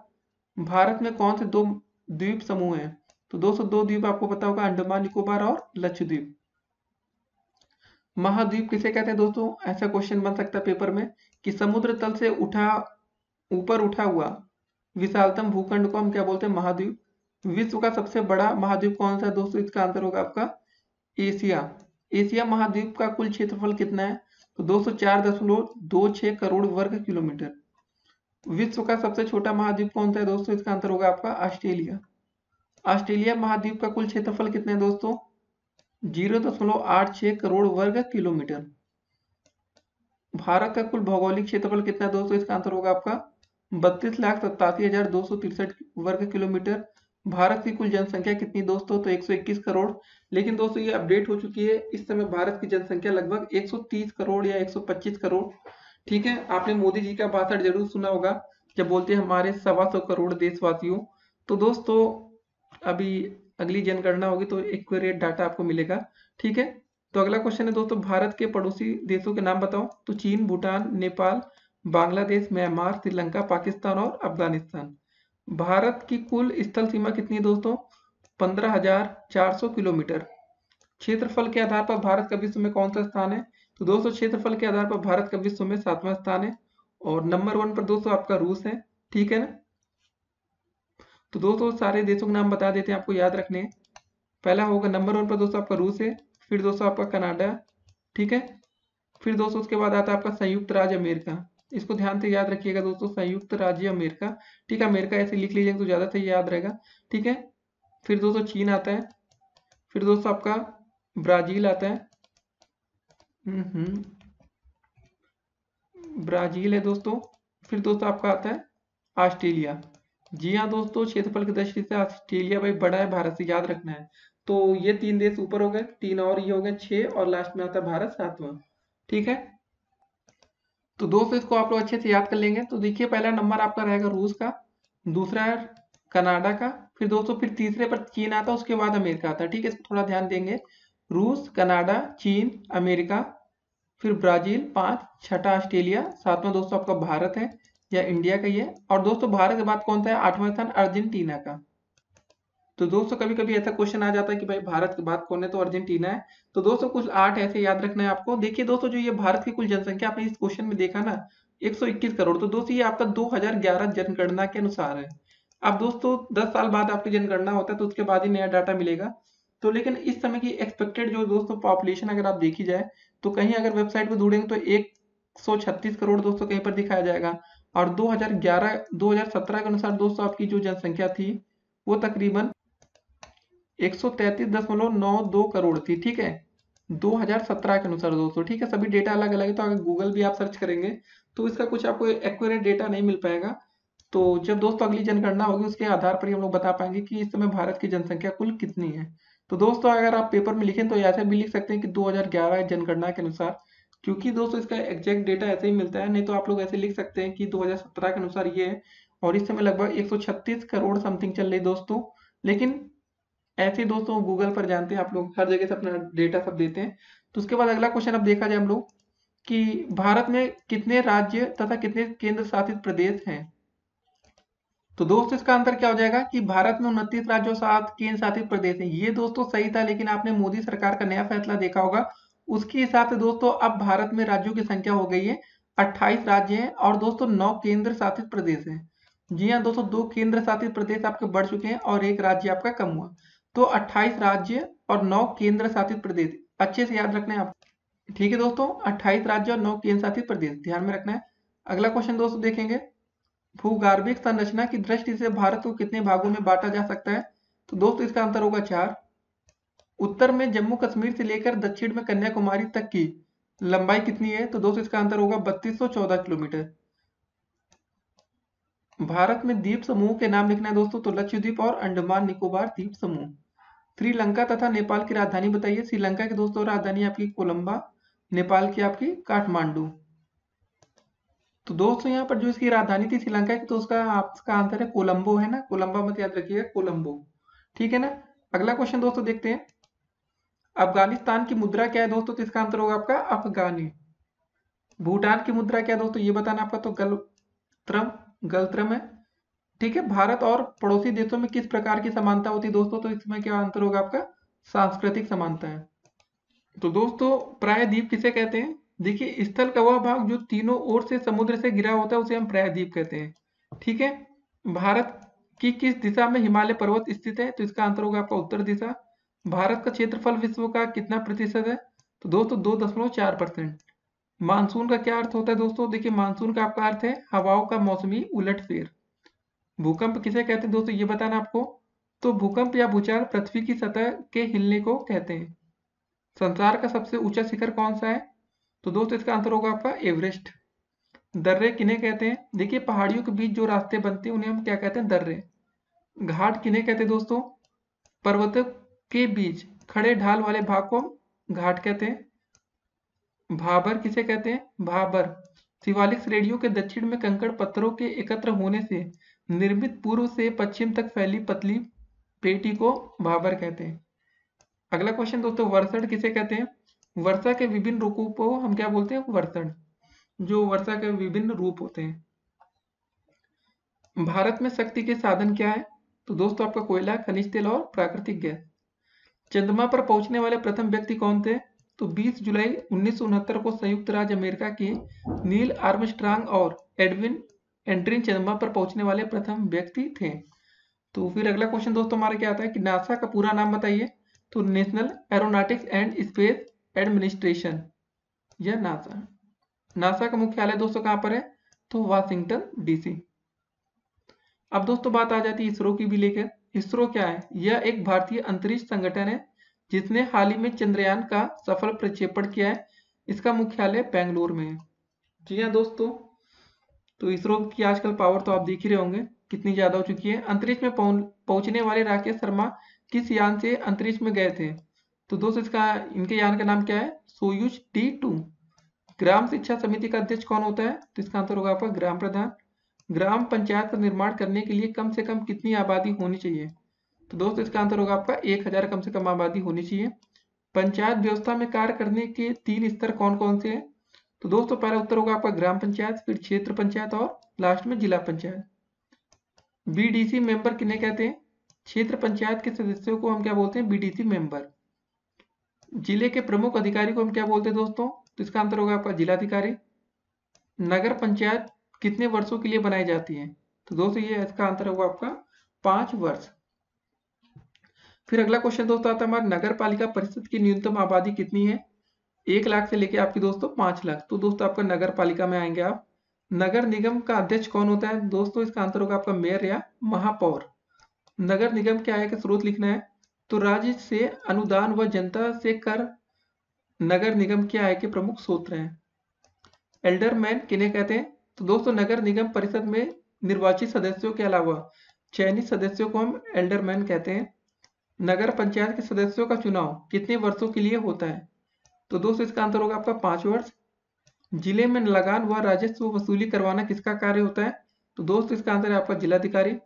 भारत में कौन से 2 द्वीप समूह हैं? तो दोस्तों 2 द्वीप आपको पता होगा, अंडमान निकोबार और लक्षद्वीप। महाद्वीप किसे कहते हैं दोस्तों? ऐसा क्वेश्चन बन सकता है पेपर में कि समुद्र तल से ऊपर उठा हुआ विशालतम भूखंड को हम क्या बोलते हैं? महाद्वीप। विश्व का सबसे बड़ा महाद्वीप कौन सा है दोस्तों? इसका आंसर होगा आपका एशिया। एशिया महाद्वीप का कुल क्षेत्रफल कितना है? तो 204.26 करोड़ वर्ग किलोमीटर। विश्व का सबसे छोटा महाद्वीप कौन सा है दोस्तों? इसका आंसर होगा आपका ऑस्ट्रेलिया। ऑस्ट्रेलिया महाद्वीप का कुल क्षेत्रफल कितना है दोस्तों? 0.86 करोड़ वर्ग किलोमीटर। भारत का कुल भौगोलिक क्षेत्रफल कितना है दोस्तों? इसका आंसर होगा आपका 32,87,263 वर्ग किलोमीटर। भारत की कुल जनसंख्या कितनी दोस्तों? तो 121 करोड़। लेकिन दोस्तों ये अपडेट हो चुकी है, इस समय भारत की जनसंख्या लगभग 130 करोड़ या 125 करोड़। ठीक है, आपने मोदी जी का भाषण जरूर सुना होगा जब बोलते हैं हमारे 125 करोड़ देशवासियों। तो दोस्तों अभी अगली जनगणना होगी तो एक्यूरेट डाटा आपको मिलेगा। ठीक है, तो अगला क्वेश्चन है दोस्तों, भारत के पड़ोसी देशों के नाम बताओ। तो चीन, भूटान, नेपाल, बांग्लादेश, म्यांमार, श्रीलंका, पाकिस्तान और अफगानिस्तान। भारत की कुल स्थल सीमा कितनी है दोस्तों? 15,400 किलोमीटर। क्षेत्रफल के आधार पर भारत का विश्व में कौन सा स्थान है? तो दोस्तों क्षेत्रफल के आधार पर भारत का विश्व में 7वां स्थान है और नंबर 1 पर दोस्तों आपका रूस है। ठीक है ना, तो दोस्तों सारे देशों के नाम बता देते हैं, आपको याद रखने हैं। पहला होगा नंबर 1 पर दोस्तों आपका रूस है, फिर दोस्तों आपका कनाडा। ठीक है, फिर दोस्तों उसके बाद आता है आपका संयुक्त राज्य अमेरिका। इसको ध्यान से याद रखिएगा दोस्तों, संयुक्त राज्य अमेरिका। ठीक है, अमेरिका ऐसे लिख लीजिएगा तो ज्यादा सही याद रहेगा। ठीक है, फिर दोस्तों चीन आता है, फिर दोस्तों आपका ब्राजील आता है। ब्राजील है दोस्तों। फिर दोस्तों आपका आता है ऑस्ट्रेलिया। जी हाँ दोस्तों, क्षेत्रफल की दृष्टि से ऑस्ट्रेलिया भाई बड़ा है भारत से, याद रखना है। तो ये 3 देश ऊपर हो गए, 3 और ये हो गए 6 और लास्ट में आता है भारत 7वां। ठीक है, तो दोस्तों इसको आप लोग अच्छे से याद कर लेंगे। तो देखिए पहला नंबर आपका रहेगा रूस का, दूसरा है कनाडा का, फिर दोस्तों फिर तीसरे पर चीन आता है, उसके बाद अमेरिका आता है। ठीक है, इसको थोड़ा ध्यान देंगे। रूस, कनाडा, चीन, अमेरिका, फिर ब्राजील 5, छठा ऑस्ट्रेलिया, 7वां दोस्तों आपका भारत है या इंडिया का ही है। और दोस्तों भारत के बाद कौन सा है? 8वां स्थान अर्जेंटीना का। तो दोस्तों कभी कभी ऐसा क्वेश्चन आ जाता है कि भाई भारत के बाद कौन है? तो अर्जेंटीना है। तो दोस्तों कुछ 8 ऐसे याद रखना है आपको। देखिए दोस्तों जो ये भारत की कुल जनसंख्या आपने इस क्वेश्चन में देखा ना 121 करोड़, तो दोस्तों ये आपका 2011 जनगणना के अनुसार है। अब दोस्तों 10 साल बाद आपकी जनगणना होता है तो उसके बाद ही नया डाटा मिलेगा। तो लेकिन इस समय की एक्सपेक्टेड जो दोस्तों पॉपुलेशन अगर आप देखी जाए तो कहीं अगर वेबसाइट पे ढूंढेंगे तो 136 करोड़ दोस्तों कहीं पर दिखाया जाएगा। और 2017 के अनुसार दोस्तों आपकी जो जनसंख्या थी वो तकरीबन 133.92 करोड़ थी। ठीक है, 2017 के अनुसार दोस्तों। ठीक है, सभी डेटा अलग अलग है, तो अगर गूगल भी आप सर्च करेंगे तो इसका कुछ आपको एक्यूरेट डेटा नहीं मिल पाएगा। तो जब दोस्तों अगली जनगणना होगी उसके आधार पर ही हम लोग बता पाएंगे कि इस समय भारत की जनसंख्या कुल कितनी है। तो दोस्तों अगर आप पेपर में लिखें तो ऐसे भी लिख सकते हैं कि 2011 जनगणना के अनुसार, क्योंकि दोस्तों इसका एग्जैक्ट डेटा ऐसे ही मिलता है। नहीं तो आप लोग ऐसे लिख सकते हैं कि 2017 के अनुसार ये है और इस समय लगभग 136 करोड़ समथिंग चल रही दोस्तों। लेकिन ऐसे ही दोस्तों गूगल पर जानते हैं आप लोग हर जगह से अपना डेटा सब देते हैं। तो उसके बाद अगला क्वेश्चन अब देखा जाए हम लोग कि भारत में कितने राज्य तथा कितने केंद्र शासित प्रदेश हैं। तो दोस्तों इसका आंसर क्या हो जाएगा कि भारत में 29 राज्यों 7 केंद्र शासित प्रदेश हैं। ये दोस्तों सही था, लेकिन आपने मोदी सरकार का नया फैसला देखा होगा, उसके हिसाब से दोस्तों अब भारत में राज्यों की संख्या हो गई है 28 राज्य हैं और दोस्तों 9 केंद्र शासित प्रदेश हैं। जी हाँ दोस्तों, 2 केंद्र शासित प्रदेश आपके बढ़ चुके हैं और एक राज्य आपका कम हुआ। तो 28 राज्य और 9 केंद्र शासित प्रदेश अच्छे से याद रखना है आप। ठीक है दोस्तों, 28 राज्य और 9 केंद्र शासित प्रदेश ध्यान में रखना है। अगला क्वेश्चन दोस्तों देखेंगे, भूगर्भिक संरचना की दृष्टि से भारत को कितने भागों में बांटा जा सकता है। तो दोस्तों इसका आंसर होगा 4। उत्तर में जम्मू कश्मीर से लेकर दक्षिण में कन्याकुमारी तक की लंबाई कितनी है। तो दोस्तों इसका आंसर होगा 3214 किलोमीटर। भारत में द्वीप समूह के नाम लिखना है दोस्तों, तो लक्षद्वीप और अंडमान निकोबार द्वीप समूह। श्रीलंका तथा नेपाल की राजधानी बताइए। श्रीलंका की दोस्तों राजधानी आपकी कोलंबा, नेपाल की आपकी काठमांडू। तो दोस्तों यहाँ पर जो इसकी राजधानी थी श्रीलंका की, तो उसका आपका आंसर है कोलंबो, है ना, कोलंबा मत याद रखिएगा, कोलंबो। ठीक है ना, अगला क्वेश्चन दोस्तों देखते हैं, अफगानिस्तान की मुद्रा क्या है दोस्तों। तो इसका आंसर होगा आपका अफगानी। भूटान की मुद्रा क्या है दोस्तों, ये बताना आपका, तो गलत्रम, गलत्रम है। ठीक है, भारत और पड़ोसी देशों में किस प्रकार की समानता होती है दोस्तों। तो इसमें क्या आंसर होगा आपका सांस्कृतिक समानता है। तो दोस्तों प्रायद्वीप किसे कहते हैं? देखिए स्थल का वह भाग जो तीनों ओर से समुद्र से घिरा होता है उसे हम प्रायद्वीप कहते हैं। ठीक है। भारत की किस दिशा में हिमालय पर्वत स्थित है? तो इसका आंसर होगा आपका उत्तर दिशा। भारत का क्षेत्रफल विश्व का कितना प्रतिशत है? तो दोस्तों 2.4%। मानसून का क्या अर्थ होता है दोस्तों? देखिए मानसून का आपका अर्थ है हवाओं का मौसमी उलटफेर। भूकंप किसे कहते हैं दोस्तों, ये बताना आपको। तो भूकंप या भूचाल पृथ्वी की सतह के हिलने को कहते हैं। संसार का सबसे ऊंचा शिखर कौन सा है? तो दोस्तों इसका आंसर होगा आपका एवरेस्ट। दर्रे किन्हें कहते हैं? देखिए पहाड़ियों के बीच जो रास्ते बनते हैं उन्हें हम क्या कहते हैं? दर्रे। घाट किन्हें कहते हैं दोस्तों? पर्वतों के बीच खड़े ढाल वाले भाग को हम घाट कहते हैं। भाबर किसे कहते हैं? भाबर शिवालिक श्रेणियों के दक्षिण में कंकड़ पत्थरों के एकत्र होने से निर्मित पूर्व से पश्चिम तक फैली पतली पेटी को भाबर कहते हैं। अगला क्वेश्चन दोस्तों, वर्षण किसे कहते हैं? वर्षा के विभिन्न रूपों को हम क्या बोलते हैं? वर्षण। जो वर्षा के विभिन्न रूप होते हैं। भारत में शक्ति के साधन क्या है? तो दोस्तों आपका कोयला, खनिज तेल और प्राकृतिक गैस। चंद्रमा पर पहुंचने वाले प्रथम व्यक्ति कौन थे? तो 20 जुलाई 1969 को संयुक्त राज्य अमेरिका के नील आर्मस्ट्रांग और एडविन एंड्रिन चंद्रमा पर पहुंचने वाले प्रथम व्यक्ति थे। तो फिर अगला क्वेश्चन दोस्तों हमारा क्या आता है कि नासा का पूरा नाम बताइए। तो national aeronautics and space administration, यह नासा। नासा का मुख्यालय दोस्तों कहाँ पर है? तो वाशिंगटन डीसी। अब दोस्तों बात आ जाती है इसरो की भी लेकर। इसरो क्या है? यह एक भारतीय अंतरिक्ष संगठन है जिसने हाल ही में चंद्रयान का सफल प्रक्षेपण किया है। इसका मुख्यालय बेंगलुरु में है। जी हाँ दोस्तों, तो इसरो की आजकल पावर तो आप देख ही रहे होंगे कितनी ज्यादा हो चुकी है। अंतरिक्ष में पहुंचने वाले राकेश शर्मा किस यान से अंतरिक्ष में गए थे? तो दोस्तों इनके यान का नाम क्या है? Soyuz T2। ग्राम शिक्षा समिति का अध्यक्ष कौन होता है? तो इसका आंसर होगा आपका ग्राम प्रधान। ग्राम पंचायत का निर्माण करने के लिए कम से कम कितनी आबादी होनी चाहिए? तो दोस्तों इसका आंसर होगा आपका 1000 कम से कम आबादी होनी चाहिए। पंचायत व्यवस्था में कार्य करने के 3 स्तर कौन कौन से हैं? तो दोस्तों पहला उत्तर होगा आपका ग्राम पंचायत, फिर क्षेत्र पंचायत और लास्ट में जिला पंचायत। बीडीसी मेंबर किन्हें कहते हैं? क्षेत्र पंचायत के सदस्यों को हम क्या बोलते हैं? BDC member. जिले के प्रमुख अधिकारी को हम क्या बोलते हैं दोस्तों? तो इसका आंसर होगा आपका जिलाधिकारी। नगर पंचायत कितने वर्षों के लिए बनाई जाती है? तो दोस्तों ये इसका आंसर होगा आपका 5 वर्ष। फिर अगला क्वेश्चन दोस्तों आता है हमारे नगर पालिका परिषद की न्यूनतम आबादी कितनी है? 1 लाख से लेके आपकी दोस्तों 5 लाख। तो दोस्तों आपका नगर पालिका में आएंगे आप। नगर निगम का अध्यक्ष कौन होता है? दोस्तों इसका आंसर होगा आपका मेयर या महापौर। नगर निगम क्या है कि स्रोत लिखना है। तो राज्य से अनुदान व जनता से कर नगर निगम क्या है कि प्रमुख स्रोत हैं। एल्डरमैन किन्हें कहते हैं? तो दोस्तों नगर निगम परिषद में निर्वाचित सदस्यों के अलावा चयनित सदस्यों को हम एल्डरमैन कहते हैं। नगर पंचायत के सदस्यों का चुनाव कितने वर्षों के लिए होता है? तो दोस्तों इसका आंसर होगा आपका 5 वर्ष। जिले में लगान व राजस्व वसूली करवाना किसका कार्य होता है? तो दोस्तों इसका आंसर है आपका जिलाधिकारी।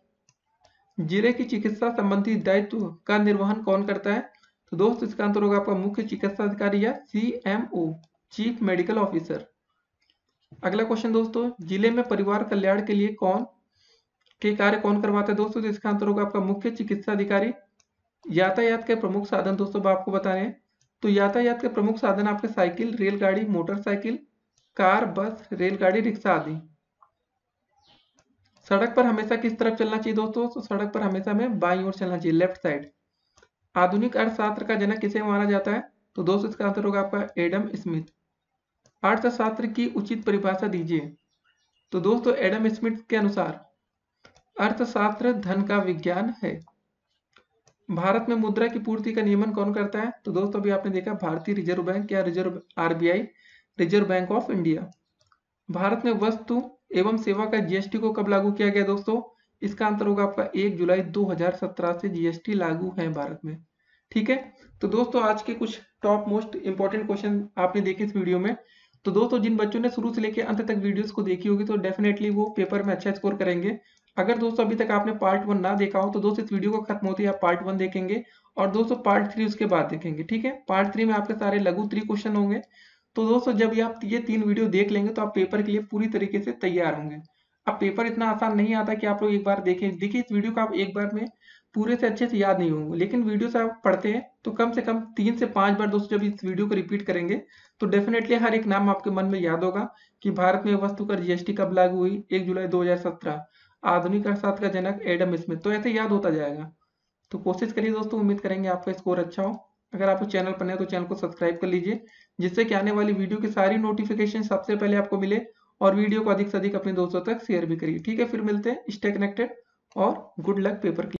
जिले की चिकित्सा संबंधी दायित्व का निर्वहन कौन करता है? तो दोस्तों इसका आंसर होगा आपका मुख्य चिकित्सा अधिकारी या CMO, चीफ मेडिकल ऑफिसर। अगला क्वेश्चन दोस्तों, जिले में परिवार कल्याण के लिए कार्य कौन करवाता है दोस्तों? तो इसका आंसर होगा आपका मुख्य चिकित्सा अधिकारी। यातायात के प्रमुख साधन दोस्तों आपको बताने हैं। तो यातायात के प्रमुख साधन आपके साइकिल, रेलगाड़ी, मोटरसाइकिल, कार, बस, रेलगाड़ी, रिक्शा आदि। सड़क पर हमेशा किस तरफ चलना चाहिए दोस्तों? तो सड़क पर हमेशा हमें बाईं ओर चलना चाहिए, लेफ्ट साइड। आधुनिक अर्थशास्त्र का जनक किसे माना जाता है? तो दोस्तों इसका आंसर होगा आपका एडम स्मिथ। अर्थशास्त्र की उचित परिभाषा दीजिए। तो दोस्तों एडम स्मिथ के अनुसार अर्थशास्त्र धन का विज्ञान है। भारत में मुद्रा की पूर्ति का नियमन कौन करता है? तो दोस्तों अभी आपने देखा भारतीय रिजर्व बैंक या reserve RBI, reserve bank of India. Bharat में वस्तु एवं सेवा का GST को कब लागू किया गया दोस्तों? इसका आंसर होगा आपका 1 जुलाई 2017 से GST लागू है भारत में। ठीक है, तो दोस्तों आज के कुछ टॉप मोस्ट इंपॉर्टेंट क्वेश्चन आपने देखे इस वीडियो में। तो दोस्तों जिन बच्चों ने शुरू से लेकर अंत तक वीडियोस को देखी होगी तो डेफिनेटली वो पेपर में अच्छा स्कोर करेंगे। अगर दोस्तों अभी तक आपने पार्ट 1 ना देखा हो तो दोस्तों इस वीडियो को खत्म होते ही आप पार्ट 1 देखेंगे और दोस्तों पार्ट 3 उसके बाद देखेंगे। ठीक है, पार्ट 3 में आपके सारे लघु 3 क्वेश्चन होंगे। तो दोस्तों जब आप ये 3 वीडियो देख लेंगे तो आप पेपर के लिए पूरी तरीके से तैयार होंगे। अब पेपर इतना आसान नहीं आता कि आप लोग एक बार देखें। देखिए इस वीडियो को आप एक बार में पूरे से अच्छे से याद नहीं होंगे, लेकिन वीडियो से आप पढ़ते हैं तो कम से कम 3 से 5 बार दोस्तों जब इस वीडियो को रिपीट करेंगे तो डेफिनेटली हर एक नाम आपके मन में याद होगा कि भारत में वस्तु कर जीएसटी कब लागू हुई, 1 जुलाई 2017। आधुनिक अर्थशास्त्र का जनक एडम स्मिथ, तो ऐसे याद होता जाएगा। तो कोशिश करिए दोस्तों, उम्मीद करेंगे आपका स्कोर अच्छा हो। अगर आप चैनल पर नए तो चैनल को सब्सक्राइब कर लीजिए, जिससे कि आने वाली वीडियो की सारी नोटिफिकेशन सबसे पहले आपको मिले, और वीडियो को अधिक से अधिक अपने दोस्तों तक शेयर भी करिए। ठीक है, फिर मिलते हैं। स्टे कनेक्टेड और गुड लक पेपर।